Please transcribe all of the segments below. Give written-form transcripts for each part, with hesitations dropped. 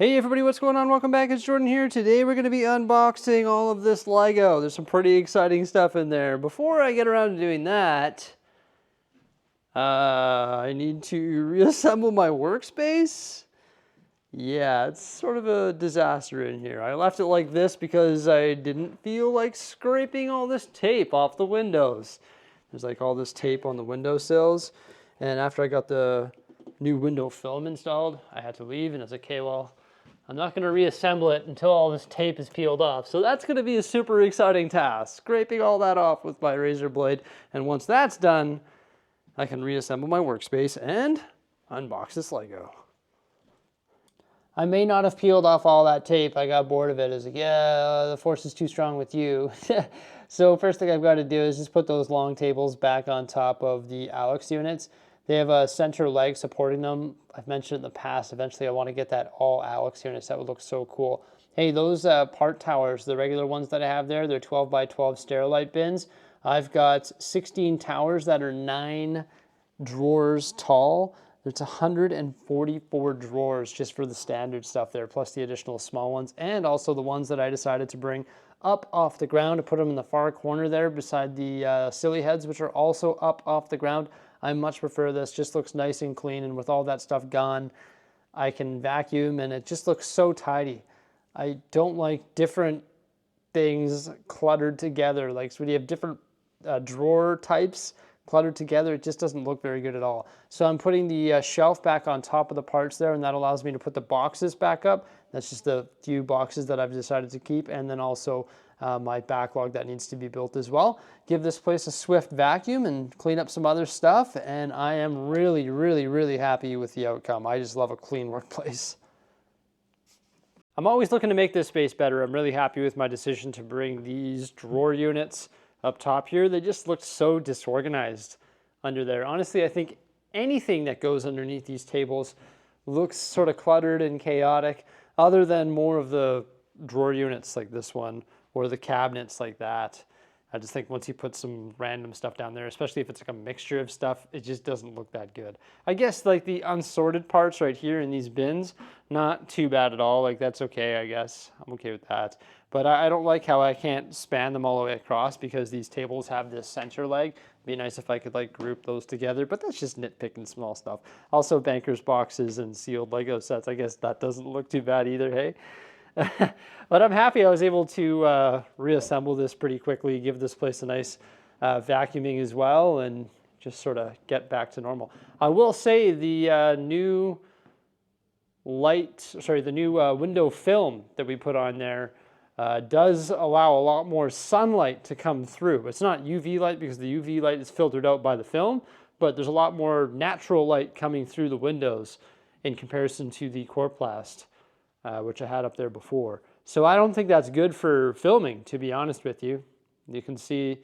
Hey everybody, what's going on? Welcome back, it's Jordan here. Today we're going to be unboxing all of this Lego. There's some pretty exciting stuff in there. Before I get around to doing that, I need to reassemble my workspace. Yeah, it's sort of a disaster in here. I left it like this because I didn't feel like scraping all this tape off the windows. There's like all this tape on the windowsills, and after I got the new window film installed, I had to leave, and I was like, okay, well, I'm not going to reassemble it until all this tape is peeled off. So that's going to be a super exciting task, scraping all that off with my razor blade. And once that's done, I can reassemble my workspace and unbox this Lego. I may not have peeled off all that tape. I got bored of it. I was like, yeah, the force is too strong with you. So first thing I've got to do is just put those long tables back on top of the Alex units. They have a center leg supporting them. I've mentioned in the past, eventually I want to get that all Alex units. That would look so cool. Hey, those part towers, the regular ones that I have there, they're 12 by 12 Sterilite bins. I've got 16 towers that are 9 drawers tall. There's 144 drawers just for the standard stuff there, plus the additional small ones, and also the ones that I decided to bring up off the ground to put them in the far corner there beside the silly heads, which are also up off the ground. I much prefer this, just looks nice and clean, and with all that stuff gone, I can vacuum and it just looks so tidy. I don't like different things cluttered together. Like, so when you have different drawer types cluttered together, it just doesn't look very good at all. So I'm putting the shelf back on top of the parts there, and that allows me to put the boxes back up. That's just the few boxes that I've decided to keep, and then also my backlog that needs to be built as well. Give this place a swift vacuum and clean up some other stuff, and I am really, really, really happy with the outcome. I just love a clean workplace. I'm always looking to make this space better. I'm really happy with my decision to bring these drawer units up top here. They just looked so disorganized under there. Honestly, I think anything that goes underneath these tables looks sort of cluttered and chaotic, other than more of the drawer units like this one, or the cabinets like that. I just think once you put some random stuff down there, especially if it's like a mixture of stuff, it just doesn't look that good. I guess like the unsorted parts right here in these bins, not too bad at all. Like, that's okay, I guess. I'm okay with that. But I don't like how I can't span them all the way across because these tables have this center leg. It'd be nice if I could like group those together, but that's just nitpicking small stuff. Also, bankers boxes and sealed Lego sets. I guess that doesn't look too bad either, hey? But I'm happy I was able to reassemble this pretty quickly, give this place a nice vacuuming as well, and just sort of get back to normal. I will say the new window film that we put on there does allow a lot more sunlight to come through. It's not UV light because the UV light is filtered out by the film, but there's a lot more natural light coming through the windows in comparison to the Coroplast, which I had up there before. So I don't think that's good for filming, to be honest with you. You can see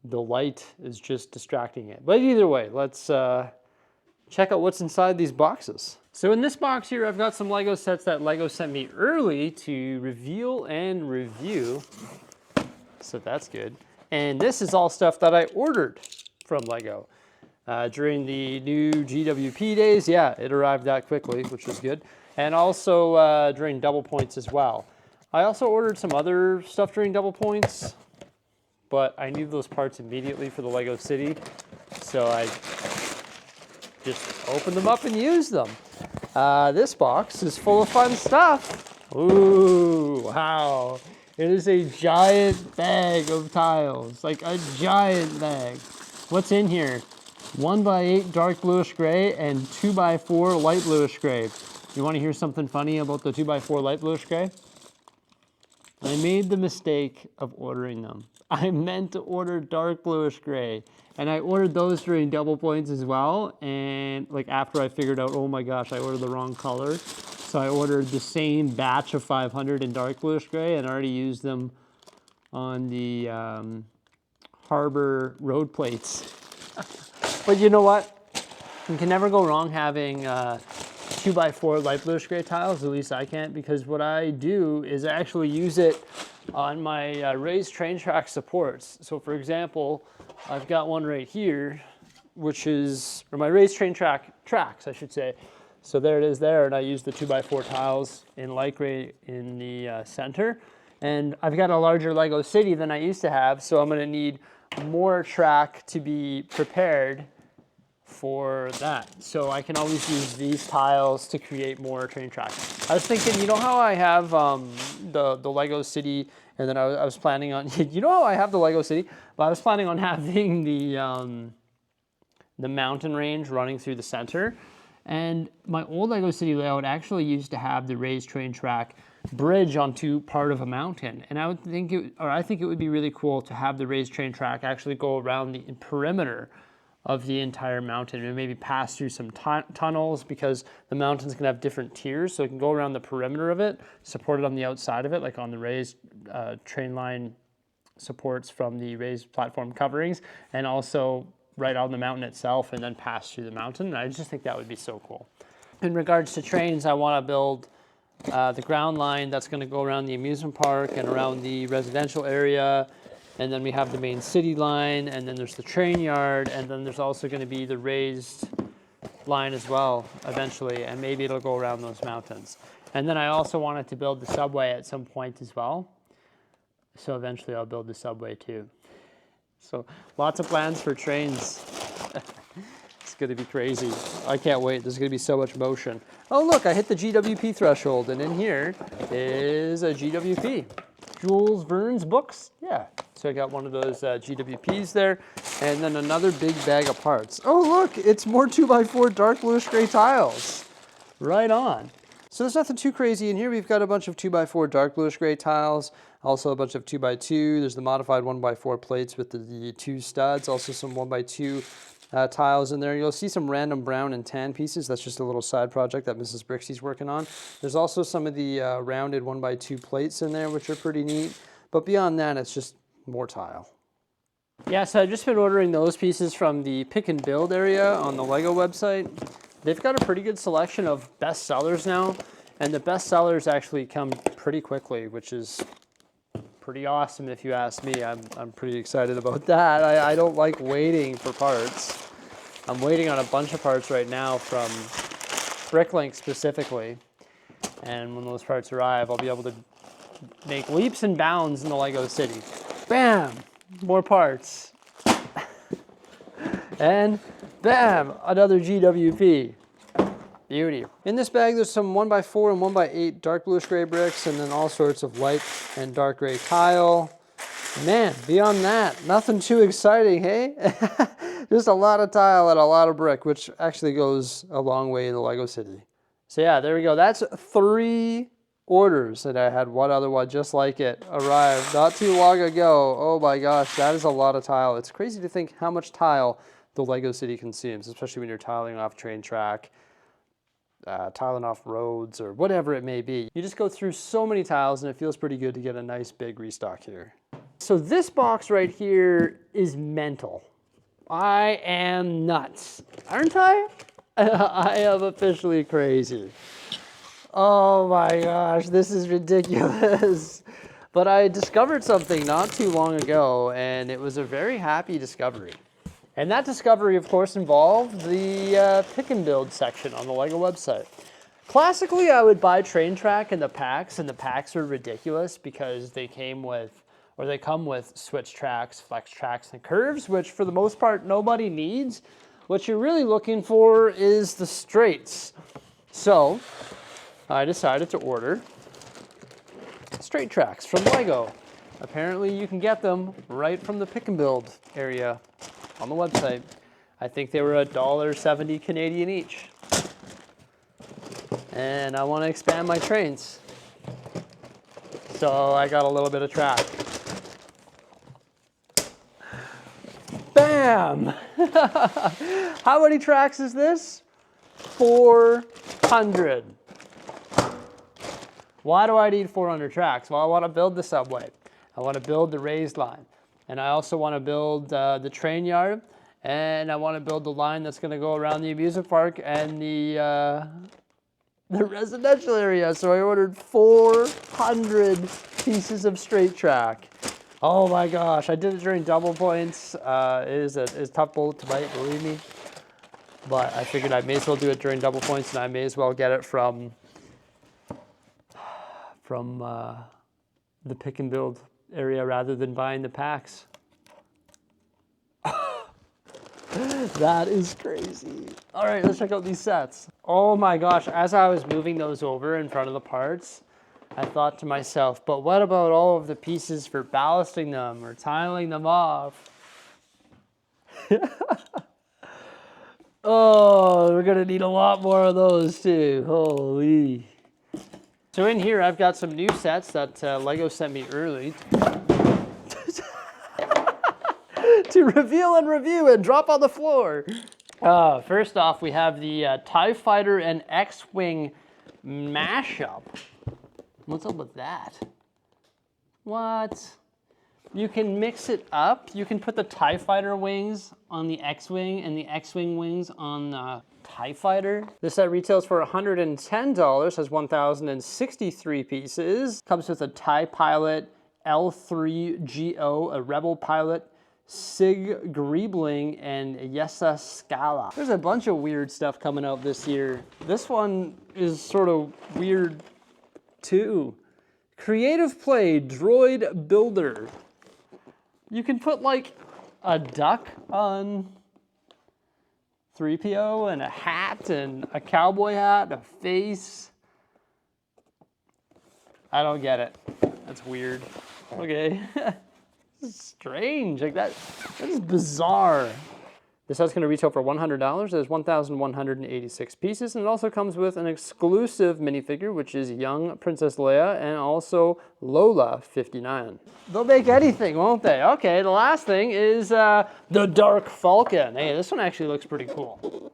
the light is just distracting it. But either way, let's check out what's inside these boxes. So in this box here, I've got some Lego sets that Lego sent me early to reveal and review. So that's good. And this is all stuff that I ordered from Lego during the new GWP days. Yeah, it arrived that quickly, which was good. And also during double points as well. I also ordered some other stuff during double points, but I need those parts immediately for the Lego City, so I just opened them up and used them. This box is full of fun stuff. Ooh, wow. It is a giant bag of tiles, like a giant bag. What's in here? 1x8 dark bluish gray and 2x4 light bluish gray. You want to hear something funny about the 2x4 light bluish gray? I made the mistake of ordering them. I meant to order dark bluish gray, and I ordered those during double points as well, and like after I figured out, oh my gosh, I ordered the wrong color. So I ordered the same batch of 500 in dark bluish gray and already used them on the Harbor road plates. But you know what? You can never go wrong having 2x4 light bluish gray tiles, at least I can't, because what I do is I actually use it on my raised train track supports. So for example, I've got one right here, which is, or my raised train tracks, I should say. So there it is there, and I used the 2x4 tiles in light gray in the center. And I've got a larger Lego city than I used to have, so I'm gonna need more track to be prepared for that. So I can always use these tiles to create more train track. I was thinking, you know how I have the Lego city, and then I was planning on, you know how I have the Lego city, but I was planning on having the mountain range running through the center. And my old Lego city layout actually used to have the raised train track bridge onto part of a mountain. And I think it would be really cool to have the raised train track actually go around the perimeter of the entire mountain and maybe pass through some tunnels, because the mountain's gonna have different tiers, so it can go around the perimeter of it, support it on the outside of it, like on the raised train line supports from the raised platform coverings, and also right on the mountain itself, and then pass through the mountain. And I just think that would be so cool. In regards to trains, I want to build the ground line that's going to go around the amusement park and around the residential area, and then we have the main city line, and then there's the train yard, and then there's also going to be the raised line as well eventually, and maybe it'll go around those mountains. And then I also wanted to build the subway at some point as well, so eventually I'll build the subway too. So lots of plans for trains. It's going to be crazy. I can't wait. There's going to be so much motion. Oh, look, I hit the GWP threshold, and in here is a GWP. Jules Verne's books. Yeah. So I got one of those GWPs there, and then another big bag of parts. Oh, look, it's more 2x4 dark bluish gray tiles. Right on. So there's nothing too crazy in here. We've got a bunch of 2x4 dark bluish gray tiles, also a bunch of 2x2. There's the modified 1x4 plates with the 2 studs, also some 1x2 tiles in there. You'll see some random brown and tan pieces. That's just a little side project that Mrs. Bricksie's working on. There's also some of the rounded 1x2 plates in there, which are pretty neat. But beyond that, it's just more tile. Yeah, so I've just been ordering those pieces from the pick and build area on the Lego website. They've got a pretty good selection of best sellers now, and the best sellers actually come pretty quickly, which is pretty awesome if you ask me. I'm pretty excited about that. I don't like waiting for parts. I'm waiting on a bunch of parts right now from Bricklink specifically, and when those parts arrive, I'll be able to make leaps and bounds in the Lego city. Bam! More parts. And bam! Another GWP. Beauty. In this bag, there's some 1x4 and 1x8 dark bluish gray bricks, and then all sorts of light and dark gray tile. Man, beyond that, nothing too exciting, hey? Just a lot of tile and a lot of brick, which actually goes a long way in the Lego city. So yeah, there we go. That's 3 orders, and I had one other one just like it arrive not too long ago. Oh my gosh, that is a lot of tile. It's crazy to think how much tile the Lego city consumes, especially when you're tiling off train track, tiling off roads, or whatever it may be. You just go through so many tiles, and it feels pretty good to get a nice big restock here. So this box right here is mental. I am nuts, aren't I? I am officially crazy. Oh my gosh, this is ridiculous. But I discovered something not too long ago, and it was a very happy discovery. And that discovery, of course, involved the pick and build section on the Lego website. Classically, I would buy train track in the packs, and the packs are ridiculous because they come with switch tracks, flex tracks, and curves, which for the most part, nobody needs. What you're really looking for is the straights. So I decided to order straight tracks from Lego. Apparently you can get them right from the pick and build area on the website. I think they were $1.70 Canadian each. And I want to expand my trains. So I got a little bit of track. Bam! How many tracks is this? 400. Why do I need 400 tracks? Well, I want to build the subway. I want to build the raised line. And I also want to build the train yard. And I want to build the line that's going to go around the amusement park and the residential area. So I ordered 400 pieces of straight track. Oh my gosh, I did it during double points. It is a tough bullet to bite, believe me. but I figured I may as well do it during double points, and I may as well get it from the pick and build area rather than buying the packs. That is crazy. All right, let's check out these sets. Oh my gosh, as I was moving those over in front of the parts, I thought to myself, but what about all of the pieces for ballasting them or tiling them off? Oh, we're gonna need a lot more of those too, holy. So in here, I've got some new sets that Lego sent me early to reveal and review and drop on the floor. First off, we have the TIE Fighter and X-Wing mashup. What's up with that? What? You can mix it up. You can put the TIE Fighter wings on the X-Wing and the X-Wing wings on the TIE Fighter. This set retails for $110, has 1,063 pieces. Comes with a TIE Pilot, L3GO, a Rebel Pilot, Sig Griebling, and Yessa Scala. There's a bunch of weird stuff coming out this year. This one is sort of weird too. Creative Play Droid Builder. You can put like a duck on 3PO and a hat and a cowboy hat, a face. I don't get it. That's weird. Okay. Strange, like that is bizarre. This set's gonna retail for $100. There's 1,186 pieces, and it also comes with an exclusive minifigure, which is young Princess Leia, and also Lola 59. They'll make anything, won't they? Okay, the last thing is the Dark Falcon. Hey, this one actually looks pretty cool.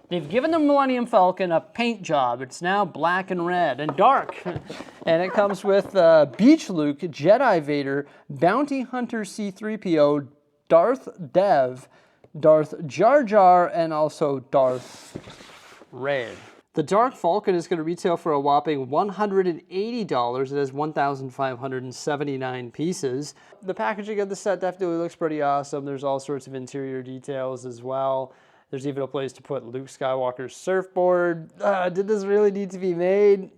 They've given the Millennium Falcon a paint job. It's now black and red and dark. And it comes with Beach Luke, Jedi Vader, Bounty Hunter C-3PO, Darth Dev, Darth Jar Jar, and also Darth Raid. The Dark Falcon is going to retail for a whopping $180. It has 1,579 pieces. The packaging of the set definitely looks pretty awesome. There's all sorts of interior details as well. There's even a place to put Luke Skywalker's surfboard. Did this really need to be made?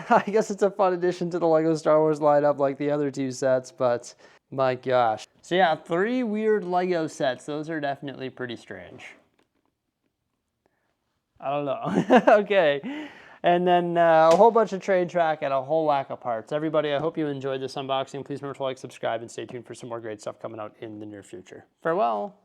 I guess it's a fun addition to the LEGO Star Wars lineup like the other two sets, but my gosh. So yeah, 3 weird LEGO sets. Those are definitely pretty strange. I don't know. Okay. And then a whole bunch of train track and a whole whack of parts. Everybody, I hope you enjoyed this unboxing. Please remember to like, subscribe, and stay tuned for some more great stuff coming out in the near future. Farewell.